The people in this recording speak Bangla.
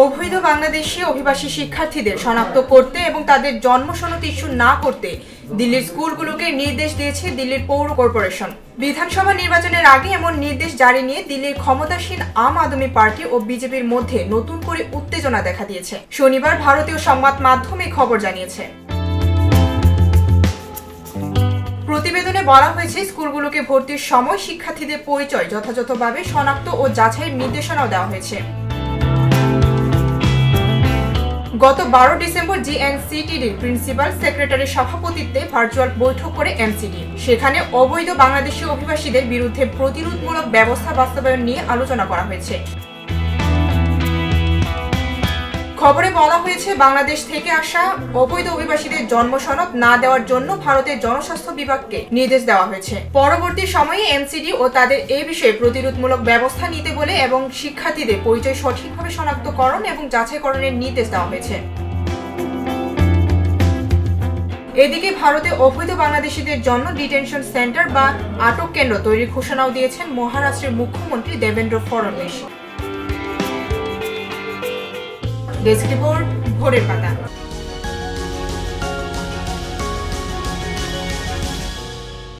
অবৈধ বাংলাদেশি অভিবাসী শিক্ষার্থীদের শনাক্ত করতে এবং তাদের জন্ম সনদ ইস্যু না করতে দিল্লির স্কুলগুলোকে নির্দেশ দিয়েছে দিল্লির পৌর কর্পোরেশন। বিধানসভা নির্বাচনের আগে এমন নির্দেশ জারি নিয়ে দিল্লির ক্ষমতাসীন আম আদমি পার্টি ও বিজেপির মধ্যে নতুন করে উত্তেজনা দেখা দিয়েছে। শনিবার ভারতীয় সংবাদ মাধ্যম এই খবর জানিয়েছে। প্রতিবেদনে বলা হয়েছে, স্কুলগুলোকে ভর্তির সময় শিক্ষার্থীদের পরিচয় যথাযথভাবে শনাক্ত ও যাচাইয়ের নির্দেশনাও দেওয়া হয়েছে। গত 12 ডিসেম্বর জিএনসিটিডির প্রিন্সিপাল সেক্রেটারির সভাপতিত্বে ভার্চুয়াল বৈঠক করে এমসিডি। সেখানে অবৈধ বাংলাদেশি অভিবাসীদের বিরুদ্ধে প্রতিরোধমূলক ব্যবস্থা বাস্তবায়ন নিয়ে আলোচনা করা হয়েছে। খবরে বলা হয়েছে, বাংলাদেশ থেকে আসা অবৈধ অভিবাসীদের জন্ম সনদ না দেওয়ার জন্য ভারতের জনস্বাস্থ্য বিভাগকে নির্দেশ দেওয়া হয়েছে। পরবর্তী সময়ে এমসিডি ও তাদের এই বিষয়ে প্রতিরোধমূলক ব্যবস্থা নিতে বলে এবং শিক্ষার্থীদের পরিচয় সঠিকভাবে শনাক্তকরণ এবং যাচাইকরণের নির্দেশ দেওয়া হয়েছে। এদিকে ভারতে অবৈধ বাংলাদেশিদের জন্য ডিটেনশন সেন্টার বা আটক কেন্দ্র তৈরির ঘোষণাও দিয়েছেন মহারাষ্ট্রের মুখ্যমন্ত্রী দেবেন্দ্র ফডনবিস। ডেস্ক রিপোর্ট, ভোরের পাতা।